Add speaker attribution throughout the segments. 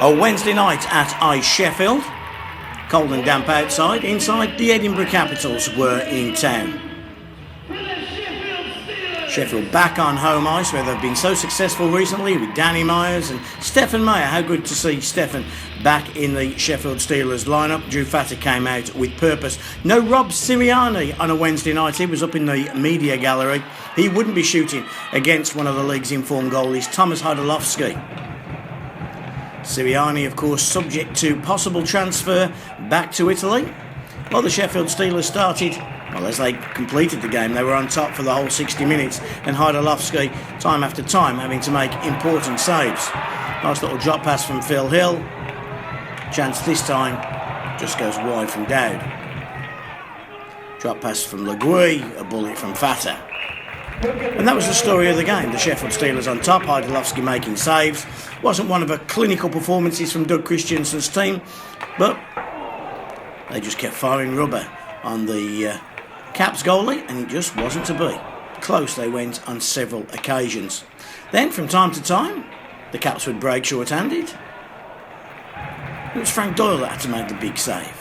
Speaker 1: A Wednesday night at Ice Sheffield. Cold and damp outside. Inside, the Edinburgh Capitals were in town. Sheffield back on home ice, where they've been so successful recently with Danny Myers and Stefan Meyer. How good to see Stefan back in the Sheffield Steelers lineup. Drew Fatter came out with purpose. No Rob Sirianni on a Wednesday night. He was up in the media gallery. He wouldn't be shooting against one of the league's informed goalies, Thomas Hodolowski. Sirianni, of course, subject to possible transfer back to Italy. Well, the Sheffield Steelers started, well, as they completed the game, they were on top for the whole 60 minutes, and Hodolowski, time after time, having to make important saves. Nice little drop pass from Phil Hill. Chance this time just goes wide from Dowd. Drop pass from Legui, a bullet from Fatter. And that was the story of the game. The Sheffield Steelers on top, Hodolowski making saves. Wasn't one of the clinical performances from Doug Christiansen's team, but they just kept firing rubber on the Caps goalie, and it just wasn't to be. Close they went on several occasions. Then, from time to time, the Caps would break short-handed. It was Frank Doyle that had to make the big save.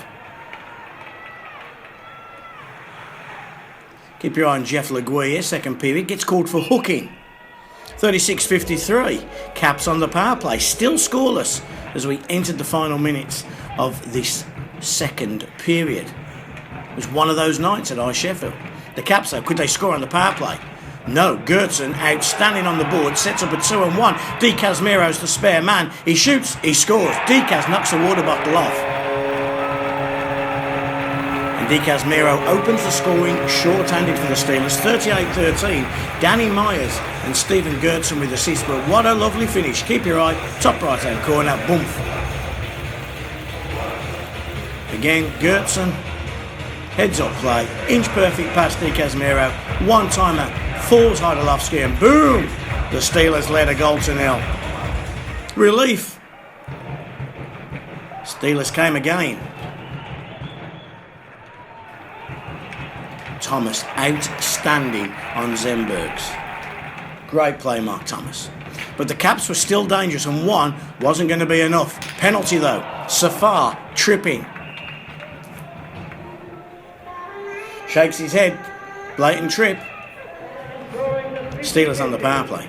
Speaker 1: Keep your eye on Jeff Legui here, second period, gets called for hooking. 36-53, Caps on the power play, still scoreless as we entered the final minutes of this second period. It was one of those nights at Ice Sheffield. The Caps, though, could they score on the power play? No. Gertson, outstanding on the board, sets up a 2-on-1. Di Casmiro's the spare man. He shoots, he scores. Di Cas knocks the water bottle off. And Di Casmiro opens the scoring short-handed for the Steelers. 38-13. Danny Myers and Stephen Gertson with assists, but what a lovely finish. Keep your eye, top right-hand corner, boom. Again, Gertson, heads-up play, inch-perfect pass Di Casmiro, one-timer, falls Hodolowski, and boom! The Steelers led a goal to nil. Relief. Steelers came again. Thomas outstanding on Zembergs. Great play, Mark Thomas. But the Caps were still dangerous, and one wasn't going to be enough. Penalty though. Safar tripping. Shakes his head. Blatant trip. Steelers on the power play.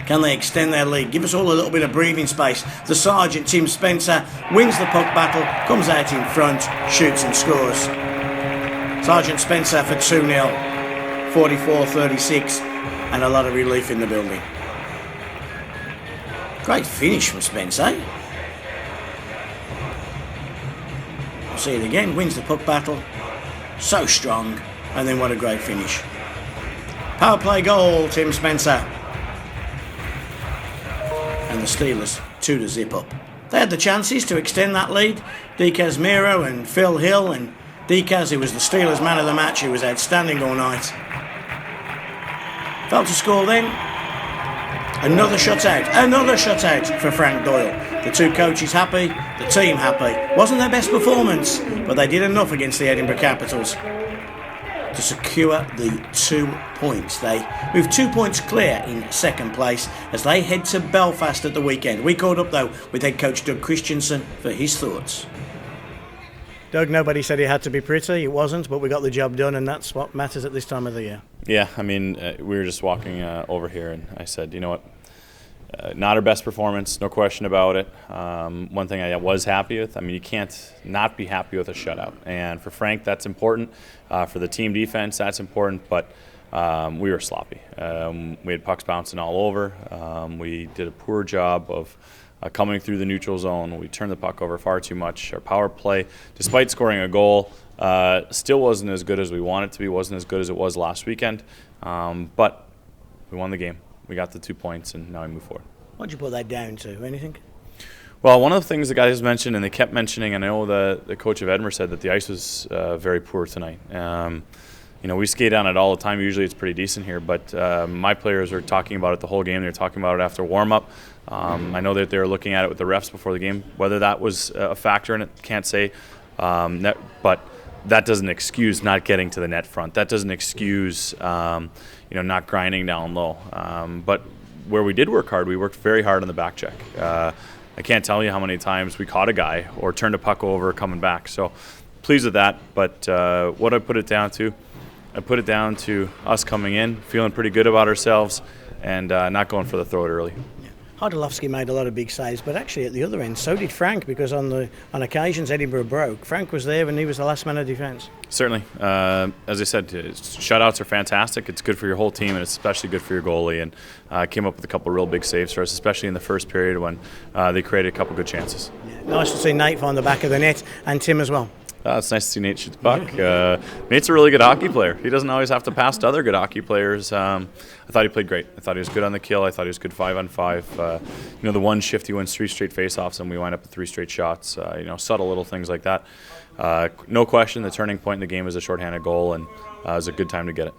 Speaker 1: Can they extend their lead? Give us all a little bit of breathing space. The Sergeant, Tim Spencer, wins the puck battle, comes out in front, shoots and scores. Sergeant Spencer for 2-0, 44-36, and a lot of relief in the building. Great finish from Spencer. We'll see it again, wins the puck battle, so strong, and then what a great finish. Power play goal, Tim Spencer. And the Steelers 2-0 up. They had the chances to extend that lead. Di Casmiro and Phil Hill, and Di Cas, who was the Steelers man of the match, who was outstanding all night. Felt to score then. Another shutout for Frank Doyle. The two coaches happy, the team happy. Wasn't their best performance, but they did enough against the Edinburgh Capitals to secure the 2 points. They moved 2 points clear in second place as they head to Belfast at the weekend. We caught up though with head coach Doug Christiansen for his thoughts. Doug, nobody said it had to be pretty. It wasn't, but we got the job done, and that's what matters at this time of the year.
Speaker 2: Yeah, I mean, we were just walking over here, and I said, you know what? Not our best performance, no question about it. One thing I was happy with, I mean, you can't not be happy with a shutout. And for Frank, that's important. For the team defense, that's important. But we were sloppy. We had pucks bouncing all over. We did a poor job of coming through the neutral zone. We turned the puck over far too much. Our power play, despite scoring a goal, still wasn't as good as we wanted it to be. Wasn't as good as it was last weekend. But we won the game. We got the 2 points, and now we move forward.
Speaker 1: What'd you put that down to? Anything?
Speaker 2: Well, one of the things the guys mentioned, and they kept mentioning, and I know the coach of Edinburgh said that the ice was very poor tonight. You know, we skate on it all the time. Usually it's pretty decent here, but my players are talking about it the whole game. They're talking about it after warm-up. I know that they were looking at it with the refs before the game. Whether that was a factor in it, can't say. But that doesn't excuse not getting to the net front. That doesn't excuse not grinding down low. But where we did work hard, we worked very hard on the back check. I can't tell you how many times we caught a guy or turned a puck over coming back. So pleased with that. But what I put it down to, us coming in, feeling pretty good about ourselves, and not going for the throw it early.
Speaker 1: Hodolowski made a lot of big saves, but actually at the other end, so did Frank, because on occasions Edinburgh broke. Frank was there and he was the last man of defence.
Speaker 2: Certainly. As I said, shutouts are fantastic. It's good for your whole team, and it's especially good for your goalie. And came up with a couple of real big saves for us, especially in the first period when they created a couple good chances.
Speaker 1: Yeah. Nice to see Nate find the back of the net, and Tim as well.
Speaker 2: It's nice to see Nate shoot the puck. Nate's a really good hockey player. He doesn't always have to pass to other good hockey players. I thought he played great. I thought he was good on the kill. I thought he was good 5-on-5. The one shift he wins 3 straight faceoffs, and we wind up with 3 straight shots. Subtle little things like that. No question, the turning point in the game was a shorthanded goal, and it was a good time to get it.